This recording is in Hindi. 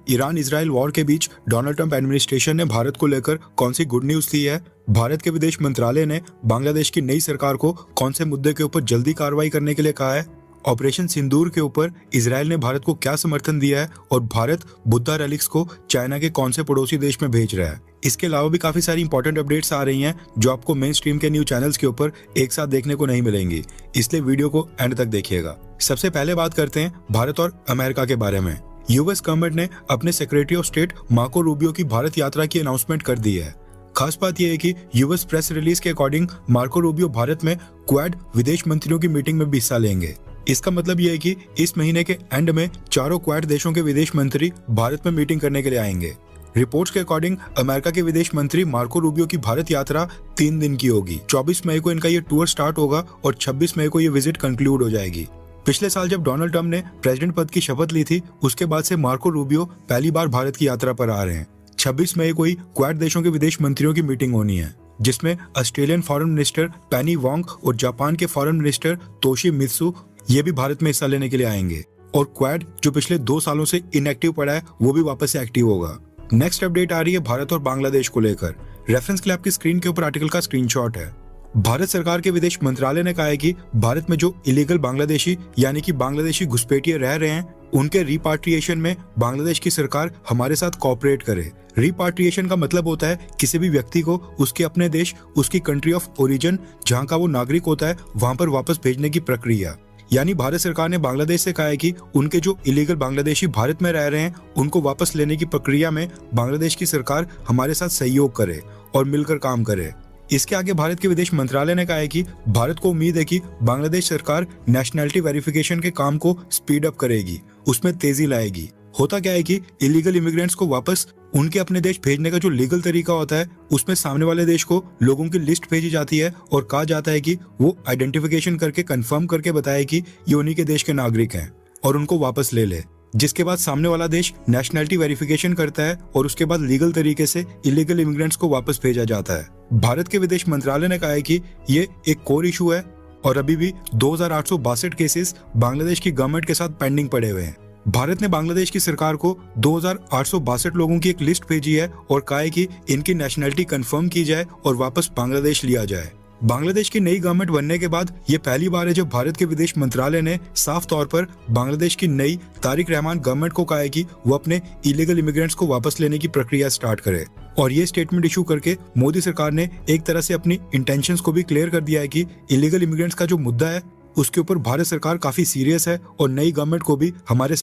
ईरान इजराइल वॉर के बीच डोनाल्ड ट्रंप एडमिनिस्ट्रेशन ने भारत को लेकर कौन सी गुड न्यूज दी है? भारत के विदेश मंत्रालय ने बांग्लादेश की नई सरकार को कौन से मुद्दे के ऊपर जल्दी कार्रवाई करने के लिए कहा है? ऑपरेशन सिंदूर के ऊपर इजराइल ने भारत को क्या समर्थन दिया है? और भारत बुद्धा रेलिक्स को चाइना के कौन से पड़ोसी देश में भेज रहा है? इसके अलावा भी काफी सारी इंपॉर्टेंट अपडेट्स आ रही हैं जो आपको मेन स्ट्रीम के न्यूज चैनल्स के ऊपर एक साथ देखने को नहीं मिलेंगी, इसलिए वीडियो को एंड तक देखिएगा। सबसे पहले बात करते हैं भारत और अमेरिका के बारे में। यूएस गवर्नमेंट ने अपने secretary of state Marco Rubio की भारत यात्रा की अनाउंसमेंट कर दी है। खास बात यह है कि यूएस प्रेस रिलीज के अकॉर्डिंग मार्को रूबियो भारत में क्वाड विदेश मंत्रियों की मीटिंग में भी हिस्सा लेंगे। इसका मतलब यह है कि इस महीने के एंड में चारों क्वाड देशों के विदेश मंत्री भारत में मीटिंग करने के लिए आएंगे। रिपोर्ट्स के अकॉर्डिंग अमेरिका के विदेश मंत्री मार्को रूबियो की भारत यात्रा 3 दिन की होगी। 24 मई को इनका ये टूर स्टार्ट होगा और 26 मई को ये विजिट कंक्लूड हो जाएगी। पिछले साल जब डोनाल्ड ट्रंप ने प्रेसिडेंट पद की शपथ ली थी, उसके बाद से मार्को रूबियो पहली बार भारत की यात्रा पर आ रहे हैं। 26 मई को ही क्वाड देशों के विदेश मंत्रियों की मीटिंग होनी है, जिसमें ऑस्ट्रेलियन फॉरेन मिनिस्टर पेनी वोंग और जापान के फॉरेन मिनिस्टर तोशिमित्सु ये भी भारत में हिस्सा लेने के लिए आएंगे। और क्वाड जो पिछले 2 सालों से इनएक्टिव पड़ा है, वो भी वापस से एक्टिव होगा। नेक्स्ट अपडेट आ रही है भारत और बांग्लादेश को लेकर। रेफरेंस के लिए आपकी स्क्रीन के ऊपर आर्टिकल का स्क्रीनशॉट है। भारत सरकार के विदेश मंत्रालय ने कहा है कि भारत में जो इलीगल बांग्लादेशी यानी कि बांग्लादेशी घुसपैठिए रह रहे हैं, उनके रिपाट्रिएशन में बांग्लादेश की सरकार हमारे साथ कोऑपरेट करे। रिपाट्रिएशन का मतलब होता है किसी भी व्यक्ति को उसके अपने देश, उसकी कंट्री ऑफ ओरिजिन जहां का वो नागरिक होता है, वहां पर वापस भेजने की प्रक्रिया। यानी भारत सरकार ने बांग्लादेश से कहा है कि उनके जो इलीगल बांग्लादेशी भारत में रह रहे हैं, उनको वापस लेने की प्रक्रिया में बांग्लादेश की सरकार हमारे साथ सहयोग करे और मिलकर काम करे। इसके आगे भारत के विदेश मंत्रालय ने कहा है कि भारत को उम्मीद है कि बांग्लादेश सरकार नेशनैलिटी वेरिफिकेशन के काम को स्पीड अप करेगी, उसमें तेजी लाएगी। होता क्या है कि इलीगल इमिग्रेंट्स को वापस उनके अपने देश भेजने का जो लीगल तरीका होता है, उसमें सामने वाले देश को लोगों की लिस्ट भेजी जाती है और कहा जाता है कि वो आइडेंटिफिकेशन करके कंफर्म करके बताए कि ये उन्हीं के देश के नागरिक हैं और उनको वापस ले ले। जिसके बाद सामने वाला देश नेशनैलिटी वेरिफिकेशन करता है और उसके बाद लीगल तरीके से इलीगल इमिग्रेंट्स को वापस भेजा जाता है। भारत के विदेश मंत्रालय ने कहा है कि ये एक कोर इशू है और अभी भी 2862 केसेस बांग्लादेश की गवर्नमेंट के साथ पेंडिंग पड़े हुए हैं। भारत ने बांग्लादेश की सरकार को 2862 लोगों की एक लिस्ट भेजी है और कहा है कि इनकी नेशनैलिटी कंफर्म की जाए और वापस बांग्लादेश लिया जाए। बांग्लादेश की नई गवर्नमेंट बनने के बाद ये पहली बार है जब भारत के विदेश मंत्रालय ने साफ तौर पर बांग्लादेश की नई तारिक रहमान गवर्नमेंट को कहा है कि वो अपने इलीगल इमिग्रेंट्स को वापस लेने की प्रक्रिया स्टार्ट करे। और ये स्टेटमेंट इशू करके मोदी सरकार ने एक तरह से अपनी इंटेंशंस को भी क्लियर कर दिया है कि इलीगल इमिग्रेंट्स का जो मुद्दा है, उसके ऊपर भारत सरकार काफी सीरियस है और नई गवर्नमेंट को भी हमारे